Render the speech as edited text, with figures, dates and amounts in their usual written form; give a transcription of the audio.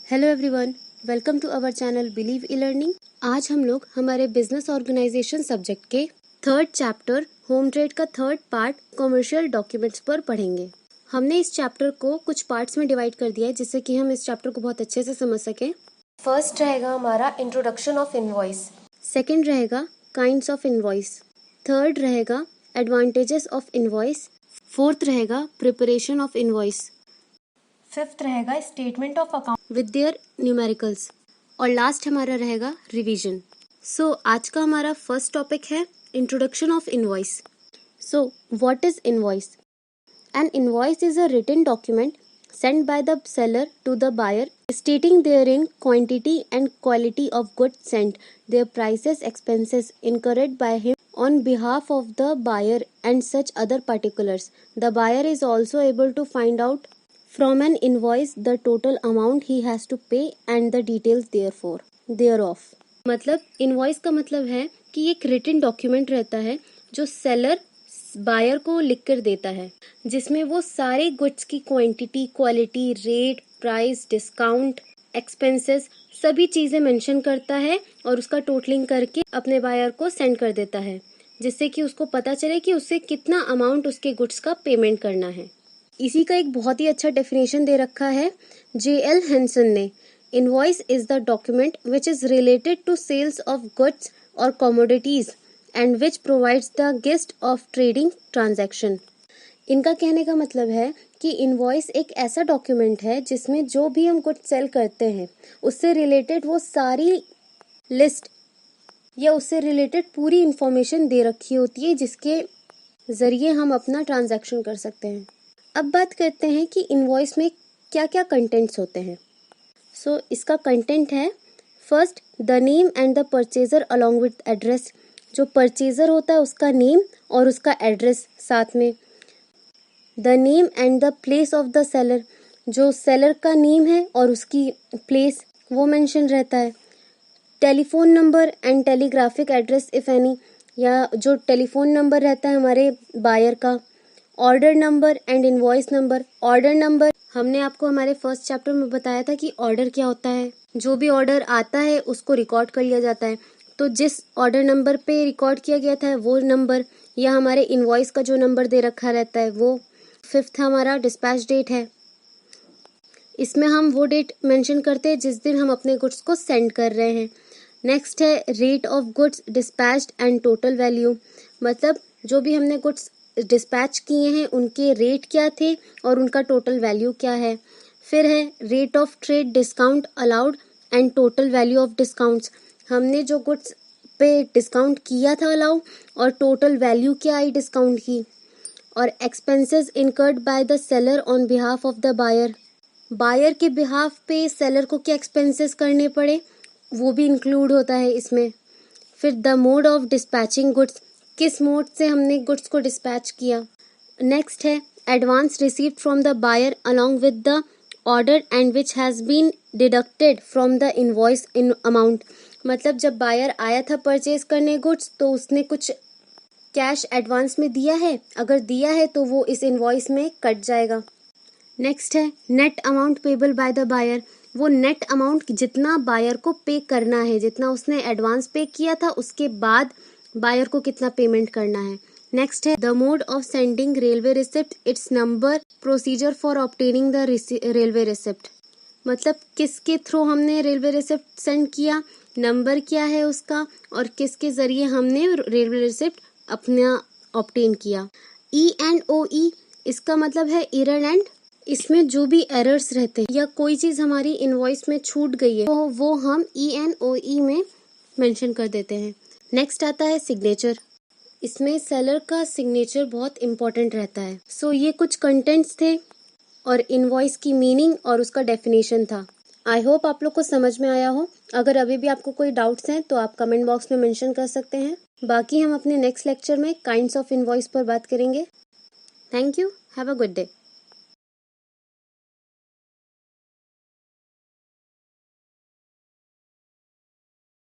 Hello everyone, welcome to our channel believe e learning. आज हम लोग हमारे बिजनेस ऑर्गेनाइजेशन सब्जेक्ट के थर्ड चैप्टर होम ट्रेड का थर्ड पार्ट कमर्शियल डॉक्यूमेंट्स पर पढ़ेंगे। हमने इस चैप्टर को कुछ पार्ट्स में डिवाइड कर दिया है जिससे कि हम इस चैप्टर को बहुत अच्छे से समझ सकें। फर्स्ट रहेगा हमारा इंट्रोडक्शन ऑफ इनवॉइस, सेकेंड रहेगा काइंड्स ऑफ इनवॉइस, थर्ड रहेगा एडवांटेजेस ऑफ इनवॉइस, फोर्थ रहेगा प्रिपरेशन ऑफ इनवॉइस, फिफ्थ रहेगा statement of account with their numericals और लास्ट हमारा रहेगा रिवीजन। सो आज का हमारा फर्स्ट टॉपिक है introduction of invoice. So what is invoice? An invoice is a written document sent by the seller to the buyer stating therein quantity and quality of goods sent, their prices, expenses incurred by him on behalf of the buyer and such other particulars. The buyer is also able to find out from an invoice the total amount he has to pay and the details thereof. मतलब invoice का मतलब है कि एक written document रहता है जो seller buyer को लिख कर देता है, जिसमें वो सारे गुड्स की quantity, quality, rate, price, discount, expenses सभी चीजें मेंशन करता है और उसका टोटलिंग करके अपने बायर को सेंड कर देता है, जिससे कि उसको पता चले कि उसे कितना अमाउंट उसके गुड्स का पेमेंट करना है। इसी का एक बहुत ही अच्छा डेफिनेशन दे रखा है J.L. हेंसन ने। Invoice is the document which is related to sales of goods और commodities and which provides the gist of trading transaction. इनका कहने का मतलब है कि इनवॉइस एक ऐसा डॉक्यूमेंट है जिसमें जो भी हम गुड्स सेल करते हैं उससे रिलेटेड वो सारी लिस्ट या उससे रिलेटेड पूरी इंफॉर्मेशन दे रखी होती है जिसके जरिए हम अपना ट्रांजैक्शन कर सकते हैं। अब बात करते हैं कि इनवॉइस में क्या क्या कंटेंट्स होते हैं। सो इसका कंटेंट है first the name and the purchaser along with address. जो परचेजर होता है उसका नेम और उसका एड्रेस साथ में। The name and the place of the seller, जो सेलर का नेम है और उसकी प्लेस वो मेंशन रहता है। Telephone number and telegraphic address if any, या जो टेलीफोन नंबर रहता है हमारे बायर का। Order number and invoice number. Order number हमने आपको हमारे फर्स्ट चैप्टर में बताया था कि ऑर्डर क्या होता है। जो भी ऑर्डर आता है उसको रिकॉर्ड कर लिया जाता है, तो जिस ऑर्डर नंबर पे रिकॉर्ड किया गया था वो नंबर या हमारे इनवॉइस का जो नंबर दे रखा रहता है वो। फिफ्थ हमारा डिस्पैच डेट है। इसमें हम वो डेट मेंशन करते हैं जिस दिन हम अपने गुड्स को सेंड कर रहे हैं। नेक्स्ट है rate of goods dispatched and total value, मतलब जो भी हमने गुड्स डिस्पैच किए हैं उनके रेट क्या थे और उनका टोटल वैल्यू क्या है। फिर है rate of trade discount allowed and total value of discounts, हमने जो गुड्स पे डिस्काउंट किया था अलाउ और टोटल वैल्यू क्या आई डिस्काउंट की। और expenses incurred by the seller on behalf of the buyer, buyer के बिहाफ पे सेलर को क्या एक्सपेंसेस करने पड़े वो भी इंक्लूड होता है इसमें। फिर the mode of dispatching goods, किस मोड से हमने गुड्स को डिस्पैच किया। नेक्स्ट है advance received from the buyer along with the order and which has been deducted from the invoice in amount, मतलब जब बायर आया था परचेज करने गुड्स तो उसने कुछ कैश एडवांस में दिया है, अगर दिया है तो वो इस इनवॉइस में कट जाएगा। नेक्स्ट है net amount payable by the buyer, वो नेट अमाउंट जितना बायर को पे करना है, जितना उसने एडवांस पे किया था उसके बाद बायर को कितना पेमेंट करना है। नेक्स्ट है the mode of sending railway receipt, it's number, procedure for obtaining the railway receipt, मतलब किसके थ्रू हमने रेलवे रिसिप्ट सेंड किया, नंबर क्या है उसका और किसके जरिए हमने रेलवे रिसिप्ट अपना ऑब्टेन किया। E&OE, इसका मतलब है एरर एंड, इसमें जो भी एरर्स रहते हैं या कोई चीज हमारी इनवॉइस में छूट गई है तो वो हम E&OE में मेंशन कर देते हैं। नेक्स्ट आता है सिग्नेचर, इसमें सेलर का सिग्नेचर बहुत इंपॉर्टेंट रहता है। सो ये कुछ कंटेंट्स थे और इनवॉइस की मीनिंग और उसका डेफिनेशन था। आई होप आप लोग को समझ में आया हो। अगर अभी भी आपको कोई डाउट्स हैं तो आप कमेंट बॉक्स में मेंशन कर सकते हैं। बाकी हम अपने नेक्स्ट लेक्चर में काइंड्स ऑफ इनवॉइस पर बात करेंगे। Thank you, have a good day.